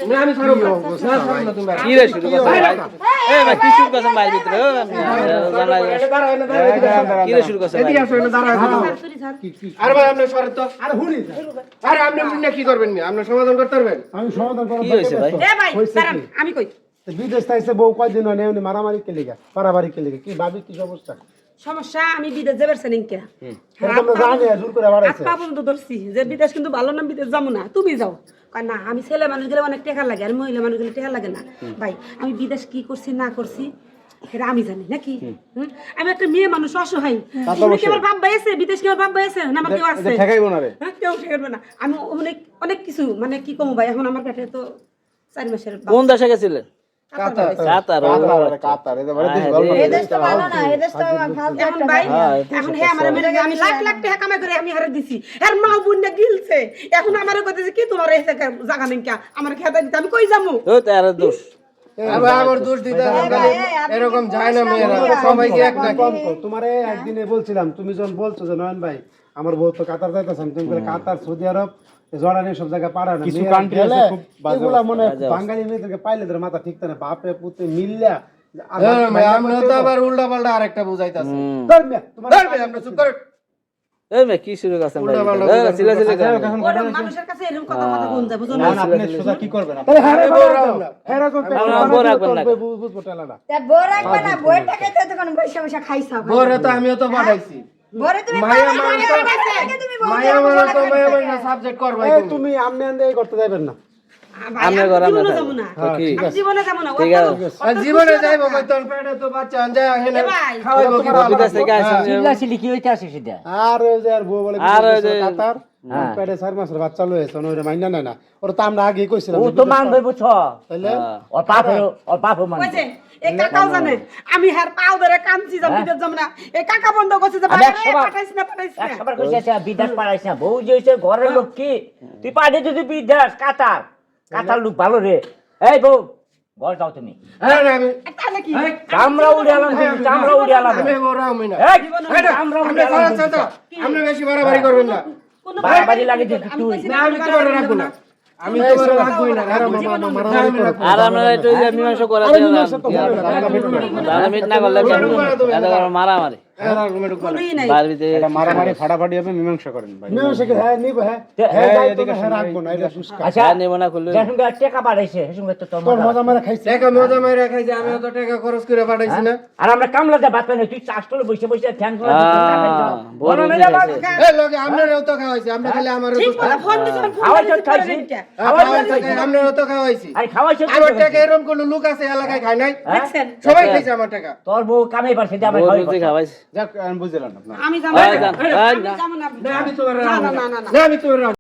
না আমি ছাড়ব না তুমি কি রে শুরু করছ ভাই এই ভাই কি শুরু করছ ভাই ভিতরে আমি কি রে শুরু করছ ভাই এদিকে আসো না দাঁড়াও আরে ভাই আপনি সরেন তো আরে হুনি আরে আপনি মুন্না কি করবেন না আপনি সমাধান করতে পারবেন আমি সমাধান করব কি হইছে ভাই এ ভাই দাঁড়ান আমি কই বিদেশ তাইছে বউ কয়দিন হয় নেউনি মারামারি কে লিগা পারাবারি কে লিগা কি ভাবি কি সমস্যা সমস্যা আমি বিদেশ যাবার সেনিং কে তোমরা জানি জোর করে বাড়াইছে আপা বন্ধু ধরছি যে বিদেশ কিন্তু ভালো না বিদেশ যাবো না তুমি যাও কয় না আমি ছেলে মানুষ গেলে অনেক টাকা লাগে আর মহিলা মানুষ গেলে টাকা লাগে না ভাই আমি বিদেশ কি করছি না করছি সেটা আমি জানি নাকি আমি একটা মেয়ে মানুষ অসহায় তুমি কি আমার বাপ ভাই আছে বিদেশ কি আমার বাপ ভাই আছে না আমার কেউ আছে ঠেকাইবো না রে কেউ ঠেকাবে না আমি অনেক অনেক কিছু মানে কি কমু ভাই এখন আমার পেটে তো 4 মাসের কোন দেশে গেছিলেন কাতার কাতার এই দেশটা ভালো না এই দেশটা ফালতু এখন ভাই এখন হে আমার মেরে আমি লাখ লাখ টাকা কামাই করে আমি হারে দিছি আর মা বুনটা গিলছে এখন আমারে কইতেছে কি তোমার এই জায়গা নেই কা আমার খেতে দিতে আমি কই যামু ও তার দোষ আবার আমার দোষ দিতে এরকম যায় না মেয়েরা সবাই কি এক না তোমারে একদিনে বলছিলাম তুমি যখন বলছো যে নয়ন ভাই আমার বউ তো কাতার যাইতাছেন তুমি বলে কাতার সৌদি আরব জর্ডানে সব জায়গায় পাড়া না কিছু কান্ট্রি আছে খুব এগুলা মনে বাঙালি মেয়েদেরকে পাইলে ধরে মাথা ঠিক না বাপে পুতে মিল্লা আমরা তো আবার উল্টা পাল্টা আরেকটা বুঝাইতাছি ধর্মিয়া তোমার ধরবে আপনি চুপ করেন এই মে কি শুরু করছেন ভাই চিল্লা চিল্লা মানুষের কাছে এরকম কথা কথা কোন যায় বুঝো না না আপনি সোজা কি করবেন তাহলে হেরা কোন বউ রাখবেন না বুঝবো টেলাটা তা বউ রাখবে না বউয়ের টাকায় তো তখন বৈশা বৈশা খাইছা বরে তো আমিও তো পাঠাইছি বউরে তুমি মায়া তুমি মায়া মানে তো মায়া মানে সাবজেক্ট করবাই এই তুমি আমনে আন্দে এই করতে যাবেন না আমরা ঘরে জীবনে আমরা যাবো না কি আমি জীবনে যাবো না ঠিক আছে আর জীবনে যাইবো কই তোর পেটে তো বাচ্চা আন যায় হেলে খাওয়াইবো কি বিদেশ থেকে আসেন চিল্লাচিল্লি কি হইতে আসে সেটা আর ওই যে আর বউ বলে আর ওই যে কাতার পেটে 4 মাসের বাচ্চা লয়েছে ওরে মাইনা না না ওর তো আমরা আগে কইছিলাম ও তো মানবে বুঝছো তাইলে ওর পাপও মানবে কইছে এই কাকাও জানে আমি হার পাও ধরে কাঁদছি যাম বিদেশ যাম না এই কাকা বন্ধ করছে যে আমি বাইরে একশোবার- পাঠাইছ না পাঠাইছ না একবার কইছে বিদেশ পাড়াইছ না বউ যে হইছে ঘরের লোক কি তুই পাড়ে যদি বিদেশ কাতার কাতার লোক ভালো রে এই বউ ঘর যাও তুমি হ্যাঁ আমি তাহলে কি চামড়া উড়ে আলাম তুমি চামড়া উড়ে আলাম আমি বড় আমি না এই চামড়া উড়ে আলাম আপনি বেশি বাড়াবাড়ি করবেন না কোনো বাড়াবাড়ি লাগে যে তুই না আমি তোমার রাখবো না আমি তোমার রাখবোই না আর আমরা একটু যে মীমাংসা করে মিট না করলে মারামারি কোনোই নাই বাড়িতে এটা মারামারি ফাটাফাটি হবে মীমাংসা করেন ভাই মীমাংসা কি হ্যাঁ নিব হ্যাঁ হ্যাঁ এদিকে হ্যাঁ রাখবো না এটা সুস্কা আচ্ছা নেব না করলে যখন টাকা পাঠাইছে সেসঙ্গে তো তোর তোর মজা মারা খাইছে টাকা মজা মাইরা খাইছে আমি তো টাকা খরচ করে পাঠাইছি না আর আমরা কামলাতে বাত পাই না তুই চাষতলে বসে বসে ধ্যান করে বড় এই লগে আমরাও তো খাওয়াইছি আমরা খালি আমারও তো ঠিক মতো ফোন দিছ ফোন খাওয়াইছ খাইছি আমরাও তো খাওয়াইছি আরে খাওয়াইছ আমার টাকা এরকম কোন লোক আছে এলাকায় খায় নাই দেখছেন সবাই খাইছে আমার টাকা তোর বউ কামাই পারছে যে আমার খাওয়াইছে যাক আমি বুঝলাম না আমি যাবো এই না যান, এই আমি যাবো না না আমি তোমার না না না না না আমি তোমার